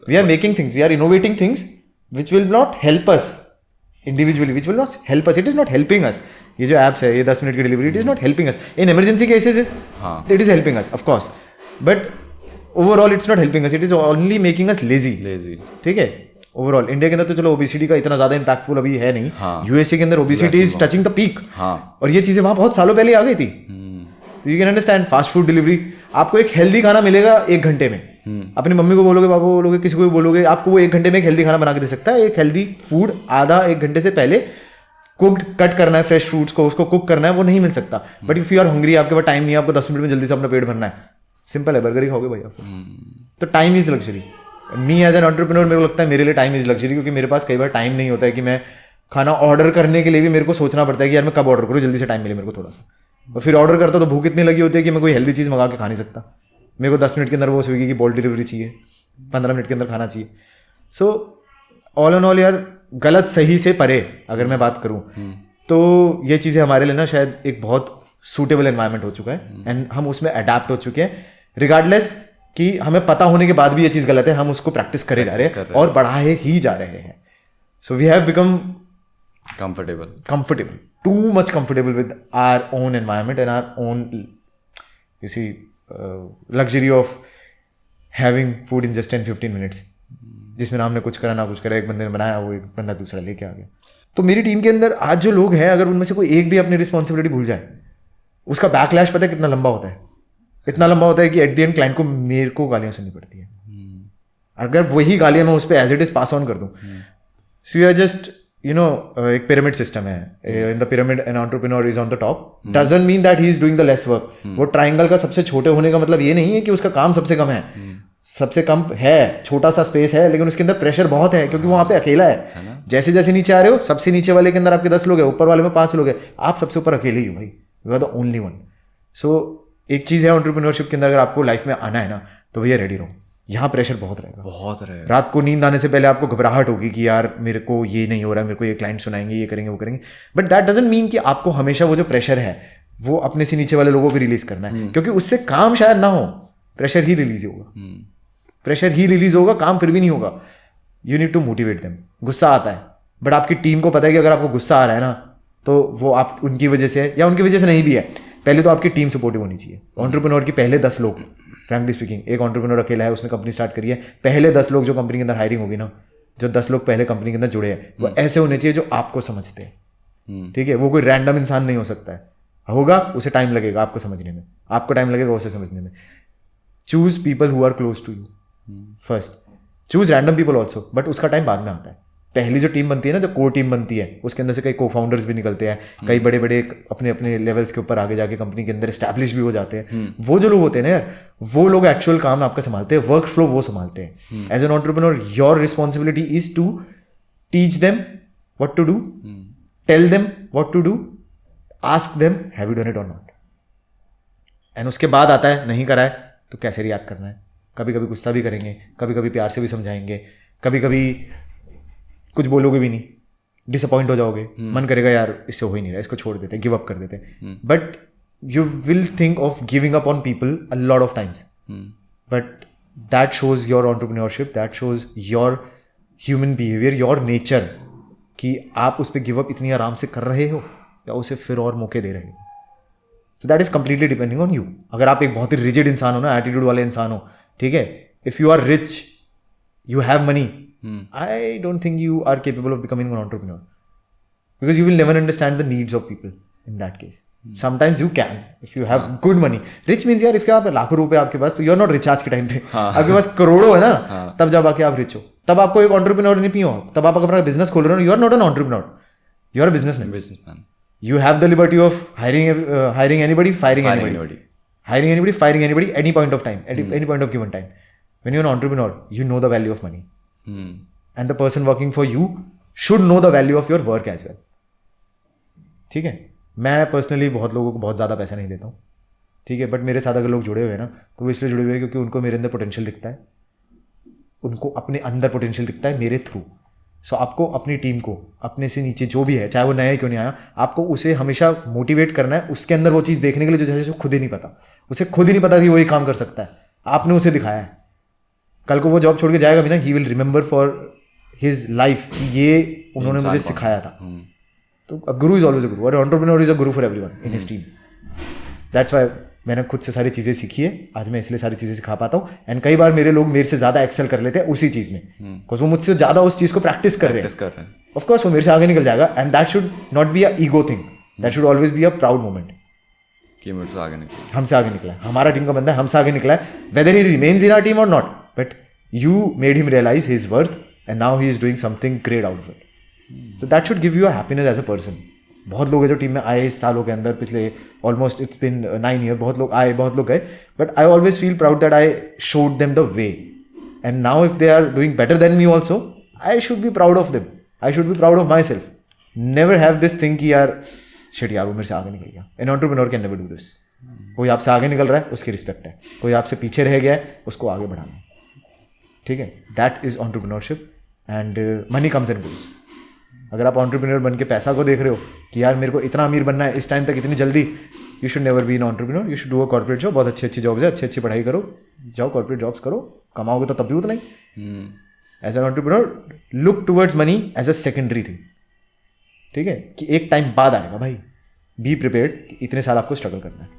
We are making things, we are innovating things which will not help us individually, which will not help us, it is not helping us. ये जो apps है, ये 10 minute की delivery, it is not helping us in emergency cases, it is helping us of course, but overall it's not helping us, it is only making us lazy. ठीक है. Overall India के अंदर तो चलो obesity का इतना ज्यादा इंपैक्टफुल अभी है नहीं. यूएसए के अंदर obesity is touching the peak, और ये चीजें वहां बहुत सालों पहले आ गई थी. You can understand. Fast food delivery, आपको एक हेल्दी खाना मिलेगा 1 घंटे में. अपनी मम्मी को बोलोगे, पापा को बोलोगे, किसी को भी बोलोगे, आपको वो 1 घंटे में एक हेल्दी खाना बना के दे सकता है. एक हेल्दी फूड आधा 1 घंटे से पहले कुक्ड कट करना है, फ्रेश फ्रूट्स को उसको कुक करना है, वो नहीं मिल सकता. But if you are hungry, आपके पास टाइम नहीं है, आपको 10 मिनट में जल्दी से अपना पेट भरना है, सिंपल है, बर्गर ही खाओगे भाई आप. तो time is luxury. Me as an entrepreneur, मेरे को लगता है मेरे लिए टाइम इज लग्जरी, क्योंकि मेरे पास कई बार टाइम नहीं होता है कि मैं खाना ऑर्डर करने के लिए भी मेरे को सोचना पड़ता है कि यार मैं कब ऑर्डर करूँ, जल्दी से टाइम मिले मेरे को थोड़ा सा. और फिर ऑर्डर करता तो भूख इतनी लगी होती है कि मैं कोई हेल्दी चीज़ मंगा के खा नहीं सकता. मेरे को 10 मिनट के अंदर वो स्विगी की बोल्ट डिलीवरी चाहिए, 15 मिनट के अंदर खाना चाहिए. सो ऑल एंड ऑल यार, गलत सही से परे अगर मैं बात करूँ तो ये चीज़ें हमारे लिए ना शायद एक बहुत सूटेबल एनवायरनमेंट हो चुका है, एंड हम उसमें अडेप्ट हो चुके हैं. रिगार्डलेस कि हमें पता होने के बाद भी ये चीज़ गलत है, हम उसको प्रैक्टिस करे जा रहे हैं और बढ़ाए ही जा रहे हैं. So we have become comfortable, too much comfortable with our own environment and our own, you see, luxury of having food in just 10-15 minutes, जिसमें ना हमने कुछ करा ना कुछ करा, एक बंदे ने बनाया, वो एक बंदा दूसरा लेके आ गया. तो मेरी टीम के अंदर आज जो लोग हैं, अगर उनमें से कोई एक भी अपनी रिस्पॉन्सिबिलिटी भूल जाए, उसका बैकलैश पता है कितना लंबा होता है. इतना लंबा होता है कि एट द एंड क्लाइंट को मेरे को गालियाँ सुननी पड़ती है. अगर वही गालियाँ मैं उस पर as it is pass on कर दूँ. So you are just, you know, एक pyramid system है. In the pyramid, an entrepreneur is on the top. Doesn't mean that he is doing the less work. वो triangle का सबसे छोटे होने का मतलब ये नहीं है कि उसका काम सबसे कम है. सबसे कम है, छोटा सा स्पेस है, लेकिन उसके अंदर प्रेशर बहुत है, क्योंकि वहाँ पे अकेला है. जैसे जैसे नीचे आ रहे हो, सबसे नीचे वाले के अंदर आपके 10 लोग हैं, ऊपर वाले में 5 लोग हैं, आप सबसे ऊपर अकेले ही हो भाई. You are the only one. So एक चीज़ है एंटरप्रेन्योरशिप के अंदर, अगर आपको लाइफ में आना है ना, तो भैया रेडी रहो. यहाँ प्रेशर बहुत रहेगा. रात को नींद आने से पहले आपको घबराहट होगी कि यार मेरे को ये नहीं हो रहा है, मेरे को ये क्लाइंट सुनाएंगे, ये करेंगे, वो करेंगे. बट दैट डजंट मीन कि आपको हमेशा वो जो प्रेशर है वो अपने से नीचे वाले लोगों पे रिलीज करना है, क्योंकि उससे काम शायद ना हो, प्रेशर ही रिलीज होगा. प्रेशर ही रिलीज होगा, काम फिर भी नहीं होगा. You need to motivate them. गुस्सा आता है, बट आपकी टीम को पता है कि अगर आपको गुस्सा आ रहा है ना, तो वो आप उनकी वजह से है या उनकी वजह से नहीं भी है, पहले तो आपकी टीम सपोर्टिव होनी चाहिए. एंटरप्रेन्योर की पहले 10 लोग, फ्रैंकली स्पीकिंग, एक एंटरप्रेन्योर अकेला है, उसने कंपनी स्टार्ट करी है, पहले 10 लोग जो कंपनी के अंदर हायरिंग होगी ना, जो 10 लोग पहले कंपनी के अंदर जुड़े हैं, वो ऐसे होने चाहिए जो आपको समझते हैं. ठीक है. वो कोई रैंडम इंसान नहीं हो सकता है. होगा, उसे टाइम लगेगा आपको समझने में, आपको टाइम लगेगा उसे समझने में. Choose people who are close to you first. Choose random people also, but उसका टाइम बाद में आता है. पहली जो टीम बनती है ना, जो कोर टीम बनती है, उसके अंदर से कई को फाउंडर्स भी निकलते हैं, कई बड़े बड़े अपने अपने लेवल्स के ऊपर आगे जाके कंपनी के अंदर एस्टैब्लिश भी हो जाते हैं. वो जो लोग होते हैं ना यार, वो लोग एक्चुअल काम आपका संभालते हैं, वर्क फ्लो वो संभालते हैं. As an entrepreneur, your responsibility is to teach them what to do, tell them what to do, ask them have you done it और नॉट. एंड उसके बाद आता है नहीं करा है तो कैसे रिएक्ट करना है. कभी कभी गुस्सा भी करेंगे, कभी कभी प्यार से भी समझाएंगे, कभी कभी कुछ बोलोगे भी नहीं, डिसअपॉइंट हो जाओगे, मन करेगा यार इससे हो ही नहीं रहा, इसको छोड़ देते, गिव अप कर देते. But you will think of giving up on people a lot of times, but that shows your entrepreneurship, that shows your human behaviour, your nature, कि आप उस पर गिव अप इतनी आराम से कर रहे हो या उसे फिर और मौके दे रहे हो. So that is completely depending on you. अगर आप एक बहुत ही रिजिड इंसान हो ना, एटीट्यूड वाले इंसान हो, ठीक है, if you are rich, you have money, I don't think you are capable of becoming an entrepreneur, because you will never understand the needs of people in that case. Sometimes you can if you have good money. Rich means यार, if आप लाखों रुपए आपके पास, तो you are not rich आज के time पे. आपके पास करोड़ों है ना, तब जब आके आप रिच हो, तब आपको एक entrepreneur नहीं पियो, तब आप अपना बिजनेस खोल रहे हो. You are not an entrepreneur, you are a businessman. You have the liberty of hiring anybody, firing anybody, hiring anybody, firing anybody, any point of time, at any point of given time. When you're an entrepreneur, you know the value of money. And the person working for you should know the value of your work as well. ठीक है. मैं personally बहुत लोगों को बहुत ज़्यादा पैसा नहीं देता हूँ, ठीक है, बट मेरे साथ अगर लोग जुड़े हुए हैं ना, तो वो इसलिए जुड़े हुए हैं क्योंकि उनको मेरे अंदर पोटेंशियल दिखता है, उनको अपने अंदर पोटेंशियल दिखता है मेरे थ्रू. सो आपको अपनी टीम को, अपने से नीचे जो भी है, चाहे वो नया क्यों नहीं आया, आपको उसे हमेशा मोटिवेट करना है, उसके अंदर वो चीज़ देखने के लिए जो जैसे खुद ही नहीं पता, उसे खुद ही नहीं पता कि वो ये काम कर सकता है, आपने उसे दिखाया है. कल को वो जॉब छोड़ के जाएगा भी ना, he will remember for his life कि ये उन्होंने मुझे सिखाया था. तो अ गुरु इज ऑलवेज अ गुरु, और entrepreneur is a Guru for everyone in his team. That's why मैंने खुद से सारी चीज़ें सीखी है, आज मैं इसलिए सारी चीज़ें सिखा पाता हूँ. एंड कई बार मेरे लोग मेरे से ज़्यादा एक्सेल कर लेते हैं उसी चीज़ में, बिकॉज वो मुझसे ज़्यादा उस चीज़ को प्रैक्टिस कर रहे हैं. ऑफ कोर्स वो मेरे से आगे निकल जाएगा, and that should not be a ego thing, that should always be a proud moment कि मुझसे आगे निकला, हमसे आगे निकला है, हमारा टीम का बंदा है, हमसे आगे निकला है, whether he remains in our team और not, but you made him realise his worth and now he is doing something great out of it. So that should give you a happiness as a person. बहुत लोग हैं जो team में आए इस सालों के अंदर, पिछले ऑलमोस्ट इट्स बिन 9 ईयर, बहुत लोग आए, बहुत लोग गए, but I always feel proud that I showed them the way. And now if they are doing better than me also, I should be proud of them, I should be proud of myself. Never have this thing कि यार shit यार वो मेरे से आगे निकल गया. An entrepreneur can never do this. कोई आपसे आगे निकल रहा है उसकी रिस्पेक्ट है, कोई आपसे पीछे रह गया है उसको आगे बढ़ाना है. ठीक है, that is entrepreneurship. And money comes and goes. अगर आप एंटरप्रेन्योर बन के पैसा को देख रहे हो कि यार मेरे को इतना अमीर बनना है इस टाइम तक इतनी जल्दी, you should never be an entrepreneur. You should do a corporate job. बहुत अच्छी अच्छी जॉब्स है, अच्छी अच्छी पढ़ाई करो, जाओ कॉर्पोरेट जॉब्स करो, कमाओगे तो तब भी उतना ही. As an entrepreneur look towards money as a secondary thing. ठीक है, कि एक टाइम बाद आएगा भाई. बी प्रिपेयर्ड, इतने साल आपको स्ट्रगल करना है.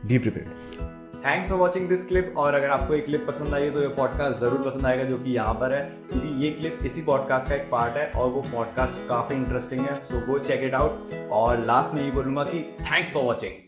Be prepared. Thanks for watching this clip. और अगर आपको ये क्लिप पसंद आई है तो ये पॉडकास्ट ज़रूर पसंद आएगा, जो कि यहाँ पर है, क्योंकि ये क्लिप इसी पॉडकास्ट का एक पार्ट है और वो पॉडकास्ट काफ़ी इंटरेस्टिंग है. सो गो चेक इट आउट. और लास्ट में ये बोलूँगा कि थैंक्स फॉर वॉचिंग.